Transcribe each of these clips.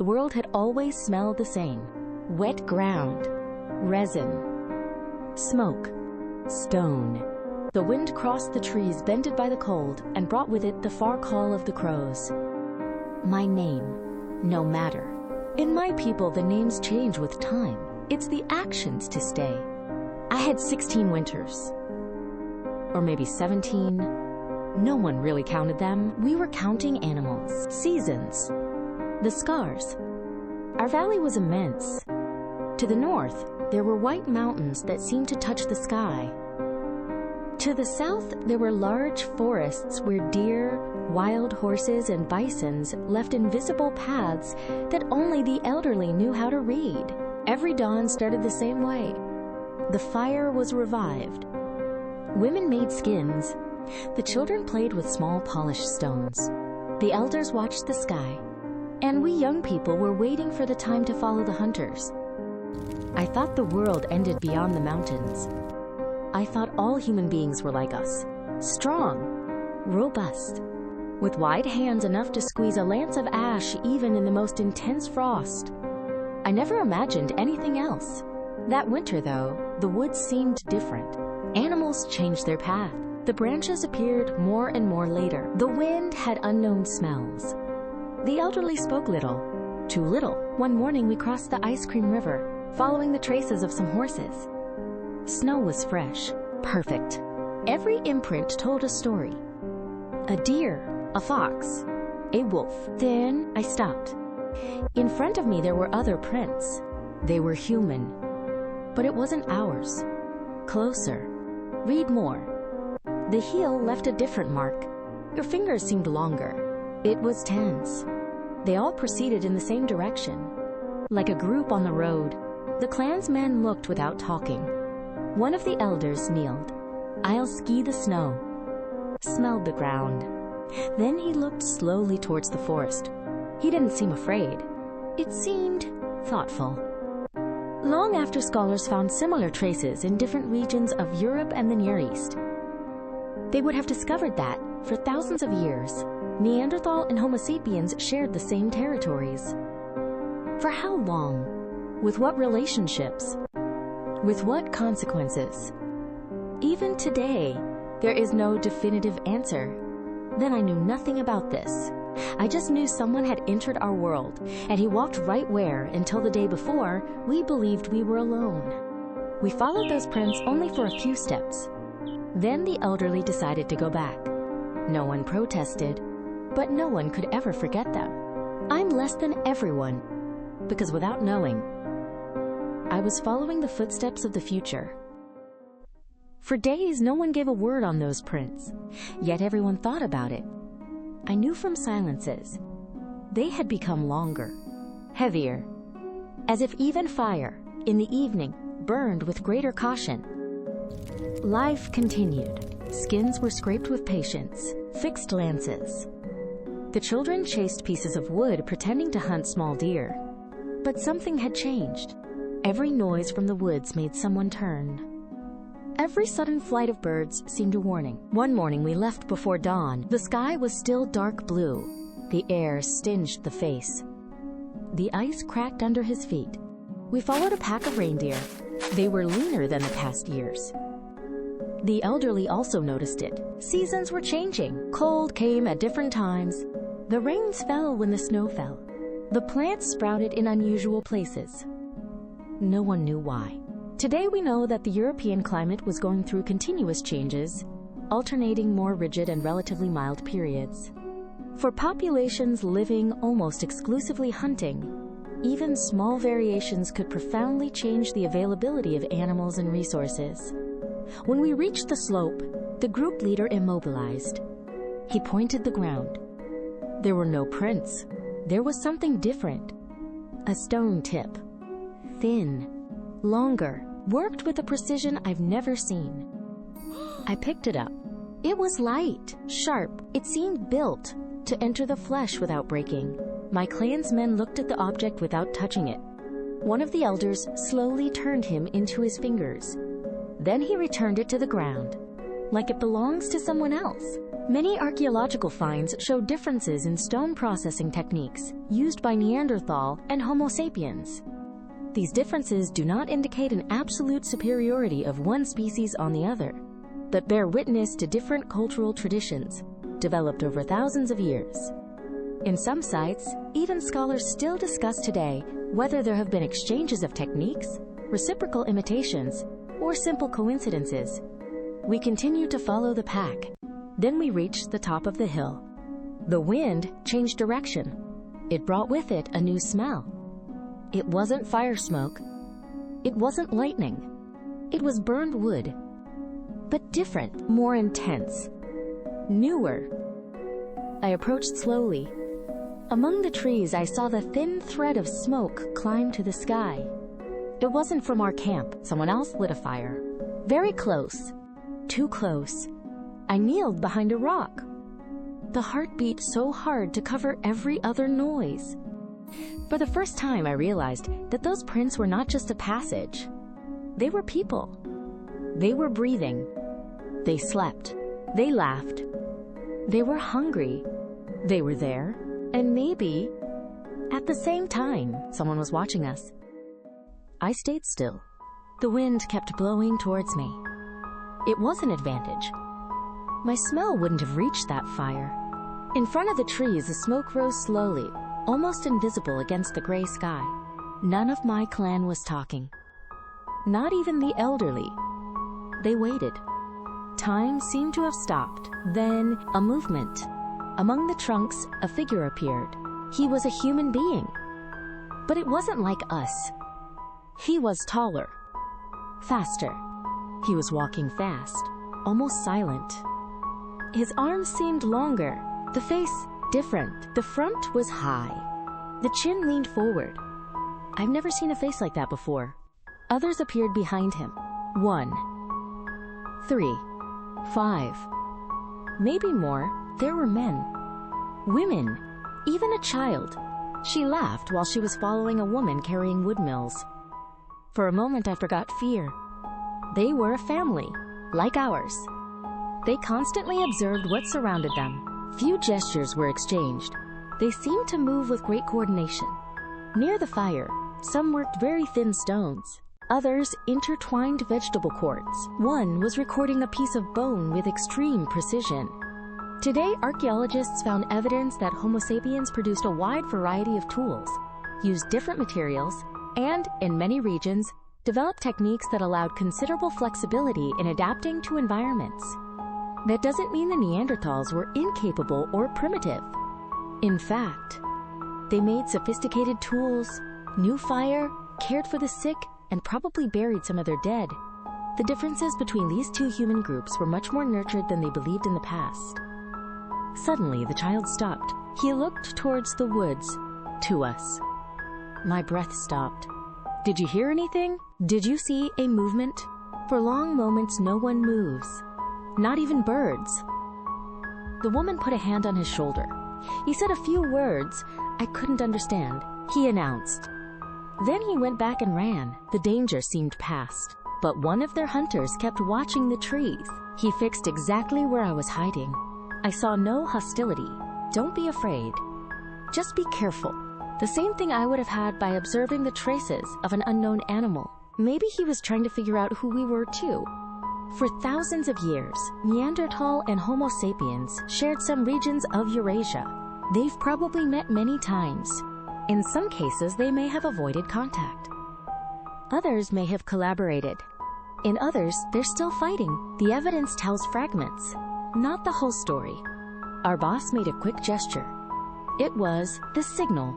The world had always smelled the same. Wet ground, resin, smoke, stone. The wind crossed the trees bended by the cold and brought with it the far call of the crows. My name, no matter. In my people, the names change with time. It's the actions to stay. I had 16 winters. Or maybe 17. No one really counted them. We were counting animals, seasons, the scars. Our valley was immense. To the north, there were white mountains that seemed to touch the sky. To the south, there were large forests where deer, wild horses, and bisons left invisible paths that only the elderly knew how to read. Every dawn started the same way. The fire was revived. Women made skins. The children played with small polished stones. The elders watched the sky. And we young people were waiting for the time to follow the hunters. I thought the world ended beyond the mountains. I thought all human beings were like us, strong, robust, with wide hands enough to squeeze a lance of ash even in the most intense frost. I never imagined anything else. That winter, though, the woods seemed different. Animals changed their path. The branches appeared more and more later. The wind had unknown smells. The elderly spoke little, too little. One morning we crossed the ice cream river, following the traces of some horses. Snow was fresh, perfect. Every imprint told a story. A deer, a fox, a wolf. Then I stopped. In front of me there were other prints. They were human, but it wasn't ours. Closer. Read more. The heel left a different mark. Your fingers seemed longer. It was tense. They all proceeded in the same direction. Like a group on the road, the clansmen looked without talking. One of the elders kneeled. "I'll ski the snow," smelled the ground. Then he looked slowly towards the forest. He didn't seem afraid. It seemed thoughtful. Long after scholars found similar traces in different regions of Europe and the Near East, they would have discovered that, for thousands of years, Neanderthal and Homo sapiens shared the same territories. For how long? With what relationships? With what consequences? Even today, there is no definitive answer. Then I knew nothing about this. I just knew someone had entered our world, and he walked right where, until the day before, we believed we were alone. We followed those prints only for a few steps. Then the elderly decided to go back. No one protested, but no one could ever forget them. I'm less than everyone, because without knowing, I was following the footsteps of the future. For days, no one gave a word on those prints, yet everyone thought about it. I knew from silences. They had become longer, heavier, as if even fire, in the evening, burned with greater caution. Life continued. Skins were scraped with patience, fixed lances. The children chased pieces of wood, pretending to hunt small deer. But something had changed. Every noise from the woods made someone turn. Every sudden flight of birds seemed a warning. One morning we left before dawn. The sky was still dark blue. The air stinged the face. The ice cracked under his feet. We followed a pack of reindeer. They were leaner than the past years. The elderly also noticed it. Seasons were changing. Cold came at different times. The rains fell when the snow fell. The plants sprouted in unusual places. No one knew why. Today we know that the European climate was going through continuous changes, alternating more rigid and relatively mild periods. For populations living almost exclusively hunting, even small variations could profoundly change the availability of animals and resources. When we reached the slope, the group leader immobilized. He pointed the ground. There were no prints. There was something different. A stone tip. Thin, longer, worked with a precision I've never seen. I picked it up. It was light, sharp. It seemed built to enter the flesh without breaking. My clansmen looked at the object without touching it. One of the elders slowly turned him into his fingers. Then he returned it to the ground, like it belongs to someone else. Many archaeological finds show differences in stone processing techniques used by Neanderthal and Homo sapiens. These differences do not indicate an absolute superiority of one species on the other, but bear witness to different cultural traditions developed over thousands of years. In some sites, even scholars still discuss today whether there have been exchanges of techniques, reciprocal imitations, or simple coincidences. We continue to follow the pack. Then we reached the top of the hill. The wind changed direction. It brought with it a new smell. It wasn't fire smoke. It wasn't lightning. It was burned wood. But different, more intense, newer. I approached slowly. Among the trees, I saw the thin thread of smoke climb to the sky. It wasn't from our camp. Someone else lit a fire. Very close. Too close. I kneeled behind a rock. The heart beat so hard to cover every other noise. For the first time, I realized that those prints were not just a passage. They were people. They were breathing. They slept. They laughed. They were hungry. They were there. And maybe, at the same time, someone was watching us. I stayed still. The wind kept blowing towards me. It was an advantage. My smell wouldn't have reached that fire. In front of the trees, the smoke rose slowly, almost invisible against the gray sky. None of my clan was talking. Not even the elderly. They waited. Time seemed to have stopped. Then, a movement. Among the trunks, a figure appeared. He was a human being. But it wasn't like us. He was taller. Faster. He was walking fast, almost silent. His arms seemed longer. The face, different. The front was high. The chin leaned forward. I've never seen a face like that before. Others appeared behind him. 1, 3, 5. Maybe more. There were men. Women. Even a child. She laughed while she was following a woman carrying wood mills. For a moment I forgot fear. They were a family, like ours. They constantly observed what surrounded them. Few gestures were exchanged. They seemed to move with great coordination. Near the fire, some worked very thin stones. Others intertwined vegetable cords. One was recording a piece of bone with extreme precision. Today, archaeologists found evidence that Homo sapiens produced a wide variety of tools, used different materials, and, in many regions, developed techniques that allowed considerable flexibility in adapting to environments. That doesn't mean the Neanderthals were incapable or primitive. In fact, they made sophisticated tools, knew fire, cared for the sick, and probably buried some of their dead. The differences between these two human groups were much more nurtured than they believed in the past. Suddenly, the child stopped. He looked towards the woods, to us. My breath stopped. Did you hear anything? Did you see a movement? For long moments, no one moves. Not even birds. The woman put a hand on his shoulder. He said a few words I couldn't understand. He announced. Then he went back and ran. The danger seemed past. But one of their hunters kept watching the trees. He fixed exactly where I was hiding. I saw no hostility. Don't be afraid. Just be careful. The same thing I would have had by observing the traces of an unknown animal. Maybe he was trying to figure out who we were too. For thousands of years, Neanderthal and Homo sapiens shared some regions of Eurasia. They've probably met many times. In some cases, they may have avoided contact. Others may have collaborated. In others, they're still fighting. The evidence tells fragments, not the whole story. Our boss made a quick gesture. It was the signal.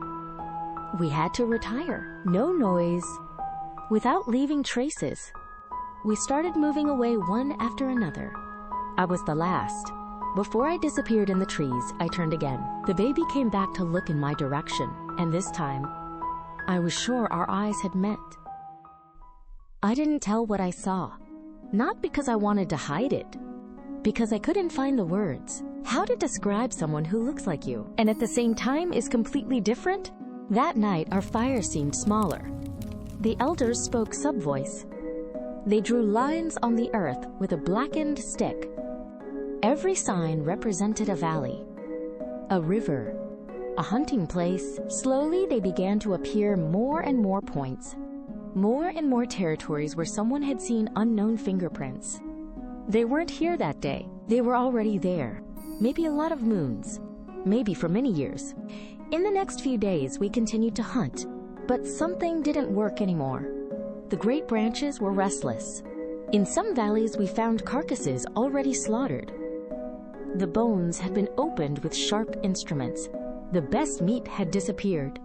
We had to retire. No noise. Without leaving traces. We started moving away one after another. I was the last. Before I disappeared in the trees, I turned again. The baby came back to look in my direction, and this time, I was sure our eyes had met. I didn't tell what I saw. Not because I wanted to hide it. Because I couldn't find the words. How to describe someone who looks like you, and at the same time is completely different? That night, our fire seemed smaller. The elders spoke sub-voice. They drew lines on the earth with a blackened stick. Every sign represented a valley, a river, a hunting place. Slowly, they began to appear more and more points, more and more territories where someone had seen unknown fingerprints. They weren't here that day. They were already there. Maybe a lot of moons. Maybe for many years. In the next few days, we continued to hunt, but something didn't work anymore. The great branches were restless. In some valleys, we found carcasses already slaughtered. The bones had been opened with sharp instruments. The best meat had disappeared.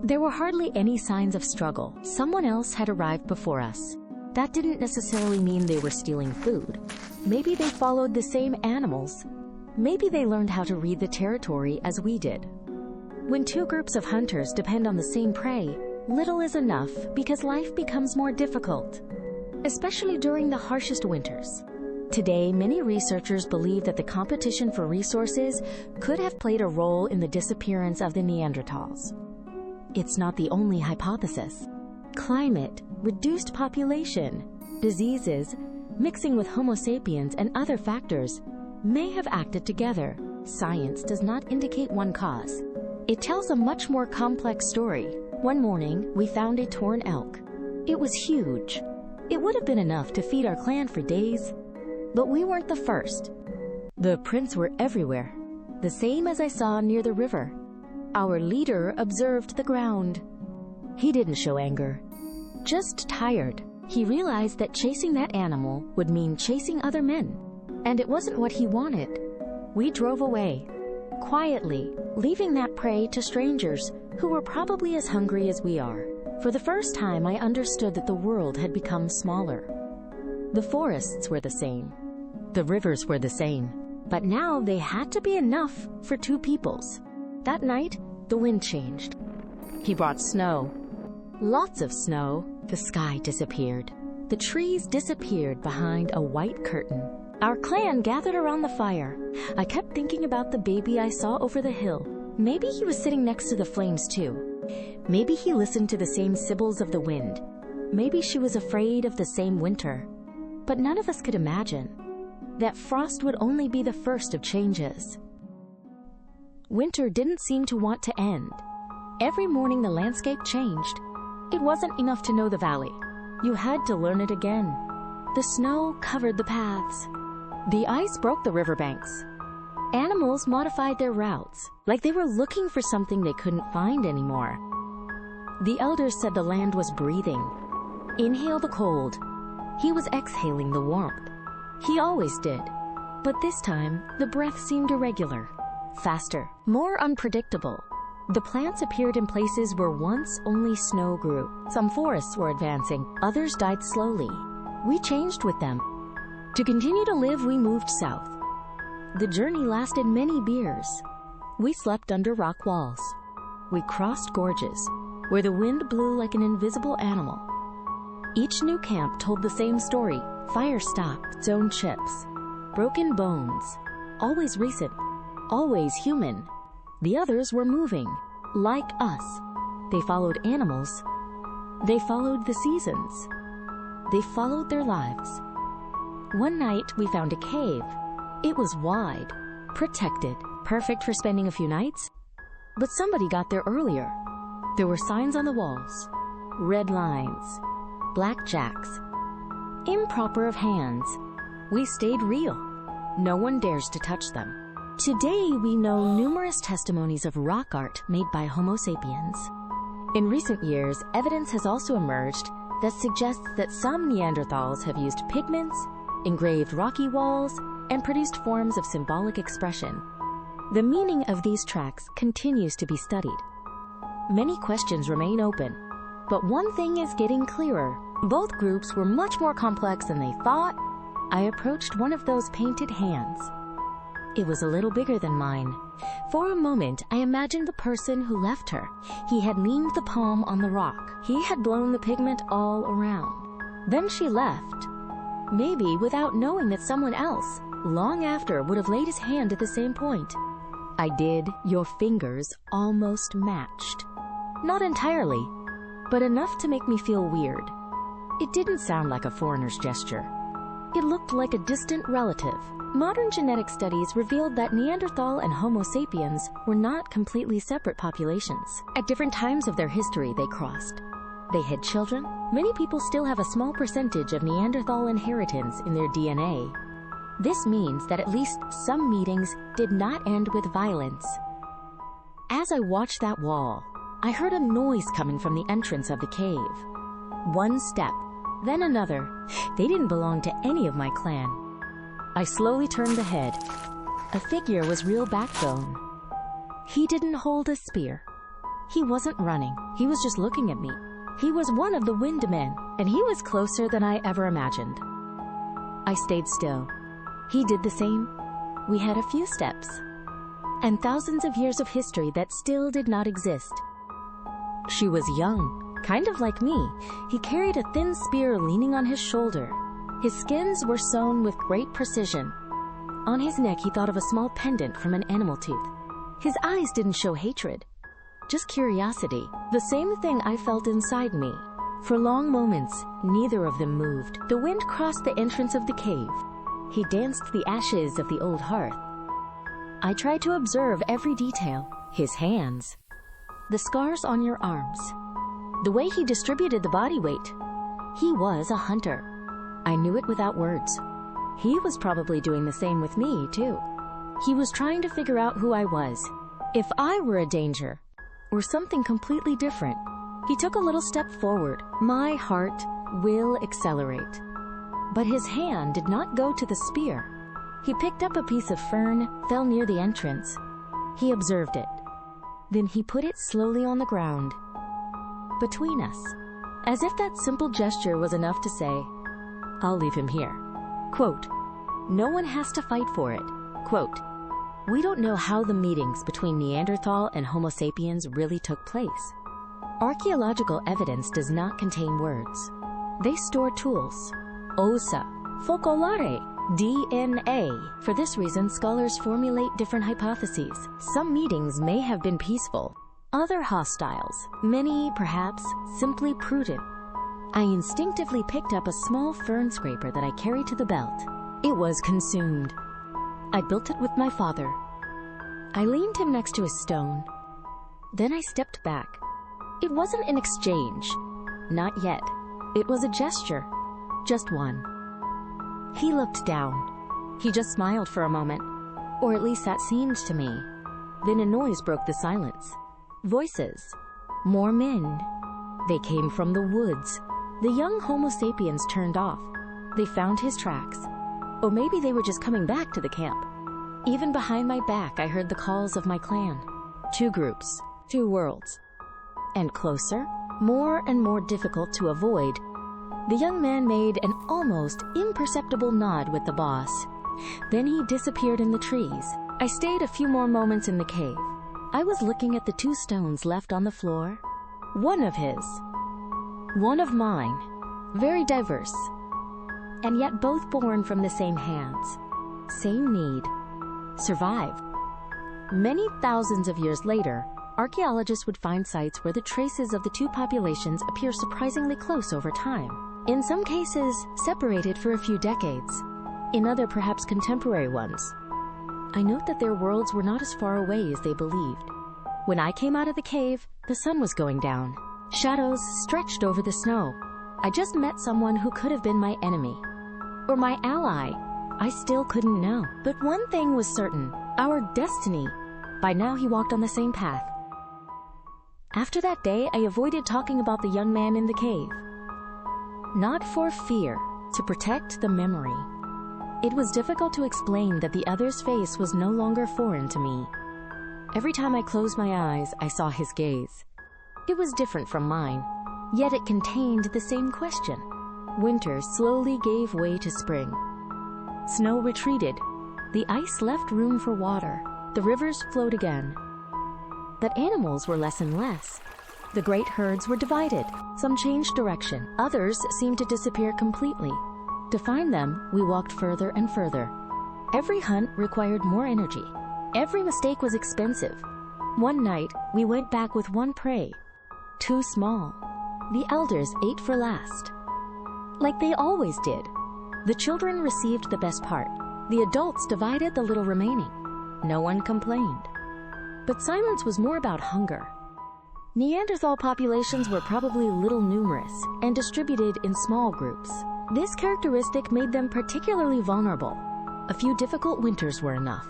There were hardly any signs of struggle. Someone else had arrived before us. That didn't necessarily mean they were stealing food. Maybe they followed the same animals. Maybe they learned how to read the territory as we did. When two groups of hunters depend on the same prey, little is enough because life becomes more difficult, especially during the harshest winters. Today, many researchers believe that the competition for resources could have played a role in the disappearance of the Neanderthals. It's not the only hypothesis. Climate, reduced population, diseases, mixing with Homo sapiens and other factors may have acted together. Science does not indicate one cause. It tells a much more complex story. One morning, we found a torn elk. It was huge. It would have been enough to feed our clan for days. But we weren't the first. The prints were everywhere, the same as I saw near the river. Our leader observed the ground. He didn't show anger, just tired. He realized that chasing that animal would mean chasing other men, and it wasn't what he wanted. We drove away, quietly, leaving that prey to strangers who were probably as hungry as we are. For the first time, I understood that the world had become smaller. The forests were the same. The rivers were the same. But now they had to be enough for two peoples. That night, the wind changed. He brought snow. Lots of snow. The sky disappeared. The trees disappeared behind a white curtain. Our clan gathered around the fire. I kept thinking about the baby I saw over the hill. Maybe he was sitting next to the flames too. Maybe he listened to the same sibills of the wind. Maybe she was afraid of the same winter. But none of us could imagine that frost would only be the first of changes. Winter didn't seem to want to end. Every morning the landscape changed. It wasn't enough to know the valley. You had to learn it again. The snow covered the paths. The ice broke the riverbanks. Animals modified their routes, like they were looking for something they couldn't find anymore. The elders said the land was breathing. Inhale the cold. He was exhaling the warmth. He always did. But this time, the breath seemed irregular, faster, more unpredictable. The plants appeared in places where once only snow grew. Some forests were advancing, others died slowly. We changed with them. To continue to live, we moved south. The journey lasted many years. We slept under rock walls. We crossed gorges, where the wind blew like an invisible animal. Each new camp told the same story. Fire stopped, zone chips, broken bones, always recent, always human. The others were moving, like us. They followed animals. They followed the seasons. They followed their lives. One night, we found a cave. It was wide, protected, perfect for spending a few nights. But somebody got there earlier. There were signs on the walls, red lines, black jacks, improper of hands. We stayed real. No one dares to touch them. Today, we know numerous testimonies of rock art made by Homo sapiens. In recent years, evidence has also emerged that suggests that some Neanderthals have used pigments, engraved rocky walls, and produced forms of symbolic expression. The meaning of these tracks continues to be studied. Many questions remain open, but one thing is getting clearer. Both groups were much more complex than they thought. I approached one of those painted hands. It was a little bigger than mine. For a moment, I imagined the person who left her. He had leaned the palm on the rock. He had blown the pigment all around. Then she left. Maybe without knowing that someone else, long after, would have laid his hand at the same point. I did. Your fingers almost matched. Not entirely, but enough to make me feel weird. It didn't sound like a foreigner's gesture. It looked like a distant relative. Modern genetic studies revealed that Neanderthal and Homo sapiens were not completely separate populations. At different times of their history, they crossed. They had children. Many people still have a small percentage of Neanderthal inheritance in their DNA. This means that at least some meetings did not end with violence. As I watched that wall, I heard a noise coming from the entrance of the cave. One step, then another. They didn't belong to any of my clan. I slowly turned the head. A figure was real backbone. He didn't hold a spear. He wasn't running. He was just looking at me. He was one of the wind men, and he was closer than I ever imagined. I stayed still. He did the same. We had a few steps, and thousands of years of history that still did not exist. She was young, kind of like me. He carried a thin spear leaning on his shoulder. His skins were sewn with great precision. On his neck, he thought of a small pendant from an animal tooth. His eyes didn't show hatred, just curiosity, the same thing I felt inside me. For long moments, neither of them moved. The wind crossed the entrance of the cave. He danced the ashes of the old hearth. I tried to observe every detail. His hands, the scars on your arms, the way he distributed the body weight. He was a hunter. I knew it without words. He was probably doing the same with me, too. He was trying to figure out who I was, if I were a danger, or something completely different. He took a little step forward. My heart will accelerate. But his hand did not go to the spear. He picked up a piece of fern, fell near the entrance. He observed it. Then he put it slowly on the ground, between us, as if that simple gesture was enough to say, I'll leave him here. Quote, no one has to fight for it. Quote, we don't know how the meetings between Neanderthal and Homo sapiens really took place. Archaeological evidence does not contain words. They store tools, ossa, focolare, DNA. For this reason, scholars formulate different hypotheses. Some meetings may have been peaceful, other hostiles, many, perhaps, simply prudent. I instinctively picked up a small fern scraper that I carried to the belt. It was consumed. I built it with my father. I leaned him next to a stone. Then I stepped back. It wasn't an exchange. Not yet. It was a gesture. Just one. He looked down. He just smiled for a moment. Or at least that seemed to me. Then a noise broke the silence. Voices. More men. They came from the woods. The young Homo sapiens turned off. They found his tracks. Or maybe they were just coming back to the camp. Even behind my back, I heard the calls of my clan. 2 groups, 2 worlds. And closer, more and more difficult to avoid. The young man made an almost imperceptible nod with the boss. Then he disappeared in the trees. I stayed a few more moments in the cave. I was looking at the 2 stones left on the floor. One of his, one of mine, very diverse, and yet both born from the same hands, same need, survived. Many thousands of years later, archaeologists would find sites where the traces of the 2 populations appear surprisingly close over time. In some cases, separated for a few decades. In other, perhaps contemporary ones. I note that their worlds were not as far away as they believed. When I came out of the cave, the sun was going down. Shadows stretched over the snow. I just met someone who could have been my enemy. Or my ally. I still couldn't know. But one thing was certain. Our destiny. By now he walked on the same path. After that day, I avoided talking about the young man in the cave. Not for fear, to protect the memory. It was difficult to explain that the other's face was no longer foreign to me. Every time I closed my eyes, I saw his gaze. It was different from mine, yet it contained the same question. Winter slowly gave way to spring. Snow retreated. The ice left room for water. The rivers flowed again. But animals were less and less. The great herds were divided. Some changed direction. Others seemed to disappear completely. To find them, we walked further and further. Every hunt required more energy. Every mistake was expensive. One night, we went back with one prey. Too small. The elders ate for last. Like they always did. The children received the best part. The adults divided the little remaining. No one complained. But silence was more about hunger. Neanderthal populations were probably little numerous and distributed in small groups. This characteristic made them particularly vulnerable. A few difficult winters were enough.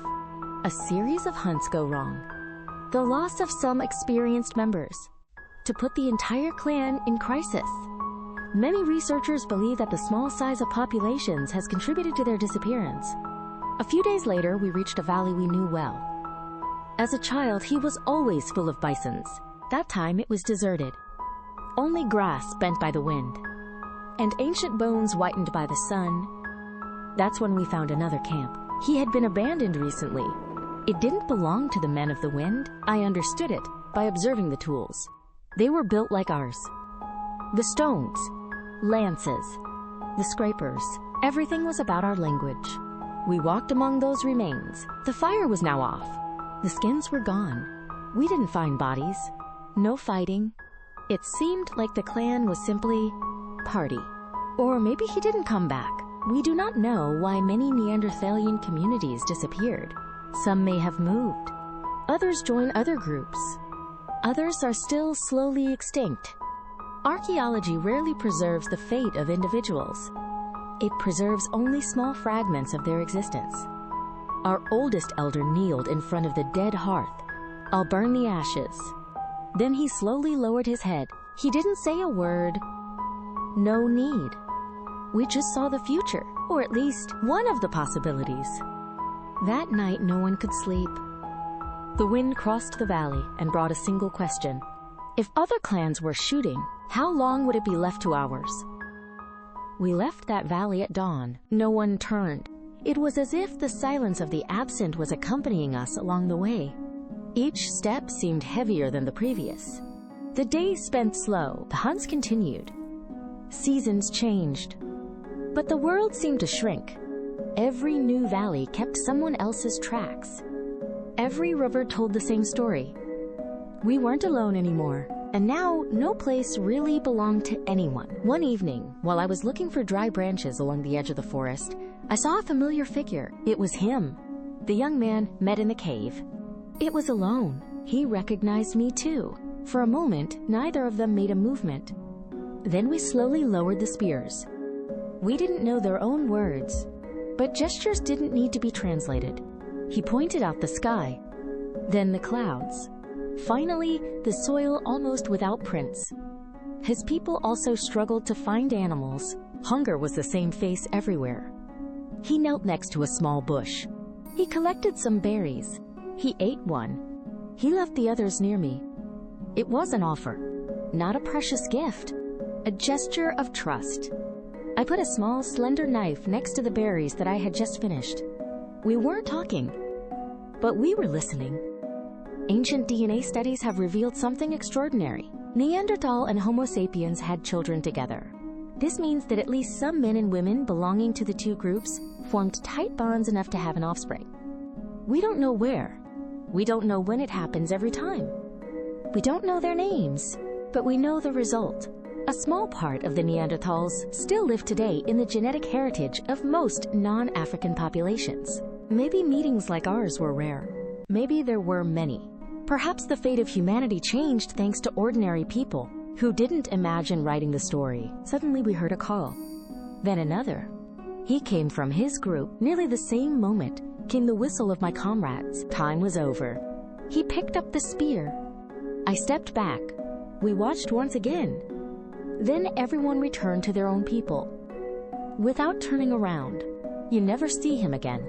A series of hunts go wrong. The loss of some experienced members. To put the entire clan in crisis. Many researchers believe that the small size of populations has contributed to their disappearance. A few days later, we reached a valley we knew well. As a child, he was always full of bisons. That time it was deserted. Only grass bent by the wind, and ancient bones whitened by the sun. That's when we found another camp. He had been abandoned recently. It didn't belong to the men of the wind. I understood it by observing the tools. They were built like ours. The stones, lances, the scrapers, everything was about our language. We walked among those remains. The fire was now off. The skins were gone. We didn't find bodies. No fighting. It seemed like the clan was simply party. Or maybe he didn't come back. We do not know why many Neanderthalian communities disappeared. Some may have moved. Others join other groups. Others are still slowly extinct. Archaeology rarely preserves the fate of individuals. It preserves only small fragments of their existence. Our oldest elder kneeled in front of the dead hearth. "I'll burn the ashes." Then he slowly lowered his head. He didn't say a word. No need. We just saw the future, or at least one of the possibilities. That night, no one could sleep. The wind crossed the valley and brought a single question. If other clans were shooting, how long would it be left to ours? We left that valley at dawn. No one turned. It was as if the silence of the absent was accompanying us along the way. Each step seemed heavier than the previous. The days spent slow. The hunts continued. Seasons changed. But the world seemed to shrink. Every new valley kept someone else's tracks. Every river told the same story. We weren't alone anymore. And now, no place really belonged to anyone. One evening, while I was looking for dry branches along the edge of the forest, I saw a familiar figure. It was him. The young man met in the cave. It was alone. He recognized me too. For a moment, neither of them made a movement. Then we slowly lowered the spears. We didn't know their own words, but gestures didn't need to be translated. He pointed out the sky, then the clouds. Finally, the soil almost without prints. His people also struggled to find animals. Hunger was the same face everywhere. He knelt next to a small bush. He collected some berries. He ate one. He left the others near me. It was an offer, not a precious gift, a gesture of trust. I put a small, slender knife next to the berries that I had just finished. We weren't talking, but we were listening. Ancient DNA studies have revealed something extraordinary. Neanderthal and Homo sapiens had children together. This means that at least some men and women belonging to the two groups formed tight bonds enough to have an offspring. We don't know where. We don't know when it happens every time. We don't know their names, but we know the result. A small part of the Neanderthals still live today in the genetic heritage of most non-African populations. Maybe meetings like ours were rare. Maybe there were many. Perhaps the fate of humanity changed thanks to ordinary people who didn't imagine writing the story. Suddenly we heard a call. Then another. He came from his group. Nearly the same moment came the whistle of my comrades. Time was over. He picked up the spear. I stepped back. We watched once again. Then everyone returned to their own people. Without turning around. You never see him again.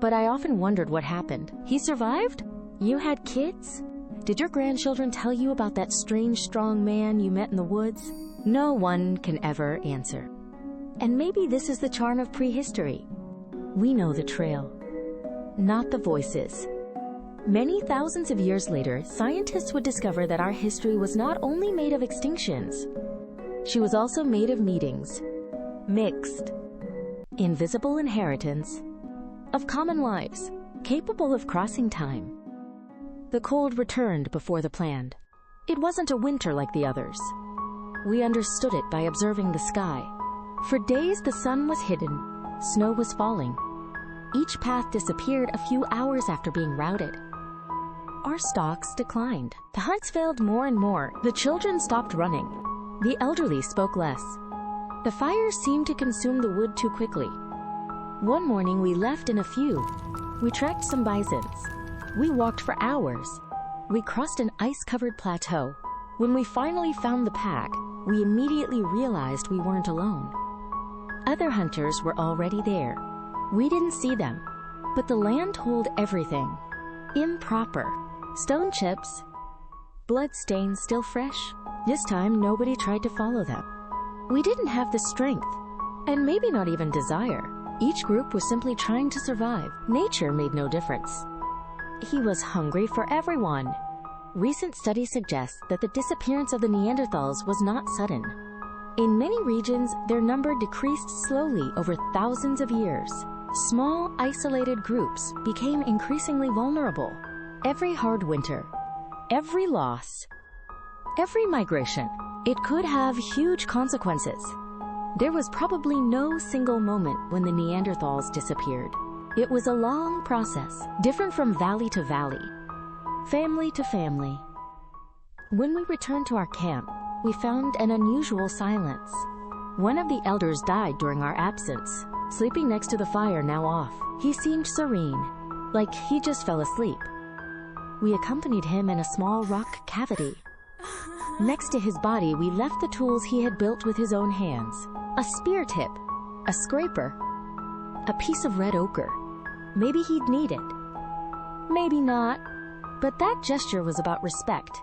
But I often wondered what happened. He survived? You had kids? Did your grandchildren tell you about that strange, strong man you met in the woods? No one can ever answer. And maybe this is the charm of prehistory. We know the trail, not the voices. Many thousands of years later, scientists would discover that our history was not only made of extinctions, she was also made of meetings, mixed, invisible inheritance, of common lives, capable of crossing time. The cold returned before the planned. It wasn't a winter like the others. We understood it by observing the sky. For days the sun was hidden, snow was falling. Each path disappeared a few hours after being routed. Our stocks declined. The hunts failed more and more. The children stopped running. The elderly spoke less. The fires seemed to consume the wood too quickly. One morning we left in a few. We tracked some bisons. We walked for hours. We crossed an ice-covered plateau. When we finally found the pack, we immediately realized we weren't alone. Other hunters were already there. We didn't see them, but the land told everything. Improper. Stone chips. Blood stains still fresh. This time, nobody tried to follow them. We didn't have the strength, and maybe not even desire. Each group was simply trying to survive. Nature made no difference. He was hungry for everyone. Recent studies suggest that the disappearance of the Neanderthals was not sudden. In many regions, their number decreased slowly over thousands of years. Small, isolated groups became increasingly vulnerable. Every hard winter, every loss, every migration, it could have huge consequences. There was probably no single moment when the Neanderthals disappeared. It was a long process, different from valley to valley, family to family. When we returned to our camp, we found an unusual silence. One of the elders died during our absence, sleeping next to the fire now off. He seemed serene, like he just fell asleep. We accompanied him in a small rock cavity. Next to his body, we left the tools he had built with his own hands. A spear tip, a scraper, a piece of red ochre. Maybe he'd need it. Maybe not. But that gesture was about respect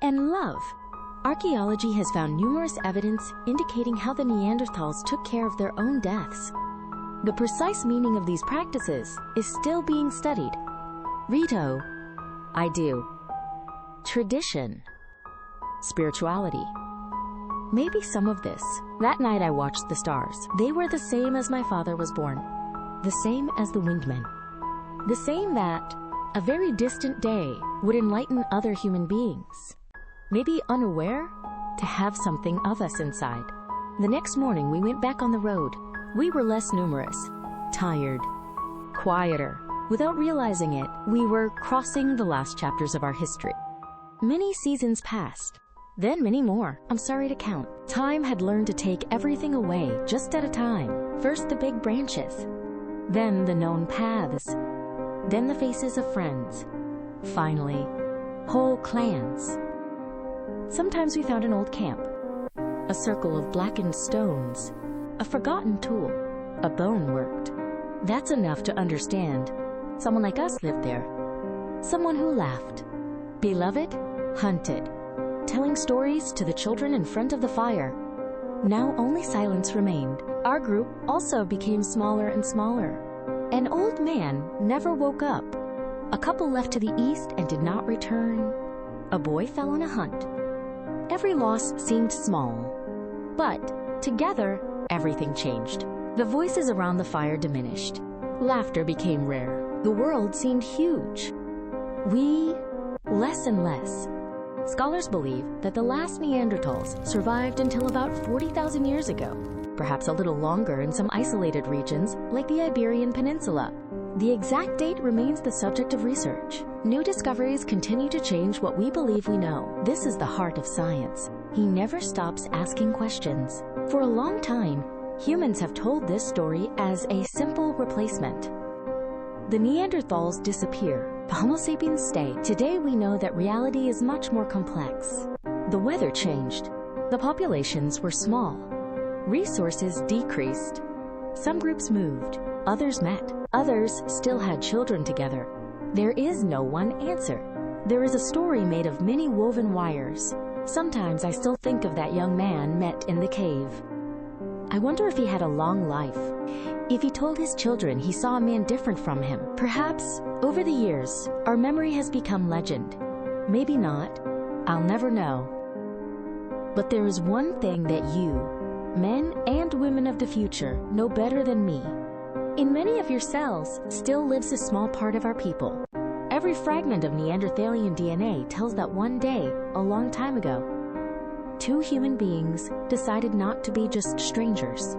and love. Archaeology has found numerous evidence indicating how the Neanderthals took care of their own deaths. The precise meaning of these practices is still being studied. Rito, I do. Tradition, spirituality. Maybe some of this. That night I watched the stars. They were the same as my father was born. The same as the windmen. The same that a very distant day would enlighten other human beings. Maybe unaware to have something of us inside. The next morning we went back on the road. We were less numerous, tired, quieter. Without realizing it, we were crossing the last chapters of our history. Many seasons passed, then many more. I'm sorry to count. Time had learned to take everything away just at a time. First the big branches, then the known paths, then the faces of friends. Finally, whole clans. Sometimes we found an old camp, a circle of blackened stones, a forgotten tool, a bone worked. That's enough to understand. Someone like us lived there. Someone who laughed, beloved, hunted, telling stories to the children in front of the fire. Now only silence remained. Our group also became smaller and smaller. An old man never woke up. A couple left to the east and did not return. A boy fell on a hunt. Every loss seemed small, but together, everything changed. The voices around the fire diminished. Laughter became rare. The world seemed huge. We, less and less. Scholars believe that the last Neanderthals survived until about 40,000 years ago, perhaps a little longer in some isolated regions like the Iberian Peninsula. The exact date remains the subject of research. New discoveries continue to change what we believe we know. This is the heart of science. He never stops asking questions. For a long time, humans have told this story as a simple replacement. The Neanderthals disappear. The Homo sapiens stay. Today we know that reality is much more complex. The weather changed. The populations were small. Resources decreased. Some groups moved. Others met. Others still had children together. There is no one answer. There is a story made of many woven wires. Sometimes I still think of that young man met in the cave. I wonder if he had a long life. If he told his children he saw a man different from him. Perhaps, over the years, our memory has become legend. Maybe not. I'll never know. But there is one thing that you, men and women of the future, know better than me. In many of your cells still lives a small part of our people. Every fragment of Neanderthalian DNA tells that one day, a long time ago, two human beings decided not to be just strangers.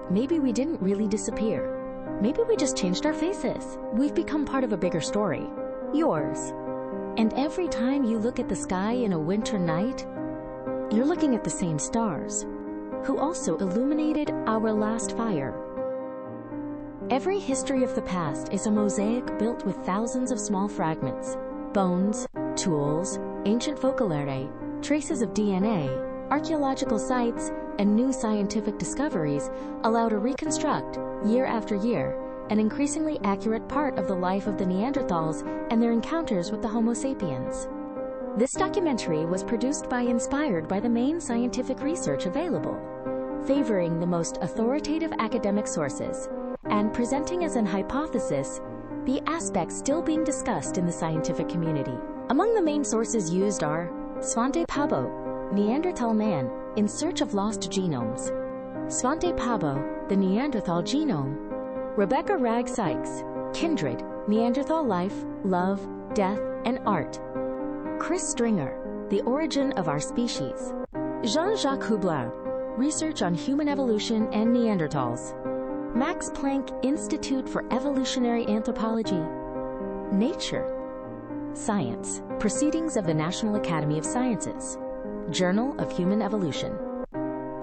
Maybe we didn't really disappear. Maybe we just changed our faces. We've become part of a bigger story. Yours. And every time you look at the sky in a winter night, you're looking at the same stars, who also illuminated our last fire. Every history of the past is a mosaic built with thousands of small fragments, bones, tools, ancient vocabulary, traces of DNA, archaeological sites, and new scientific discoveries allow to reconstruct, year after year, an increasingly accurate part of the life of the Neanderthals and their encounters with the Homo sapiens. This documentary was produced by inspired by the main scientific research available, favoring the most authoritative academic sources, and presenting as an hypothesis the aspects still being discussed in the scientific community. Among the main sources used are Svante Pääbo, Neanderthal Man in Search of Lost Genomes, Svante Pääbo, The Neanderthal Genome, Rebecca Ragg Sykes, Kindred, Neanderthal Life, Love, Death, and Art, Chris Stringer, The Origin of Our Species, Jean-Jacques Hublin, Research on Human Evolution and Neanderthals, Max Planck Institute for Evolutionary Anthropology, Nature, Science, Proceedings of the National Academy of Sciences, Journal of Human Evolution.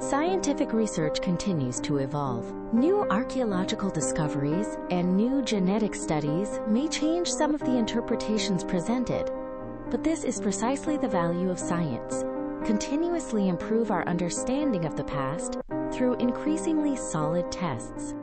Scientific research continues to evolve. New archaeological discoveries and new genetic studies may change some of the interpretations presented, but this is precisely the value of science: continuously improve our understanding of the past through increasingly solid tests.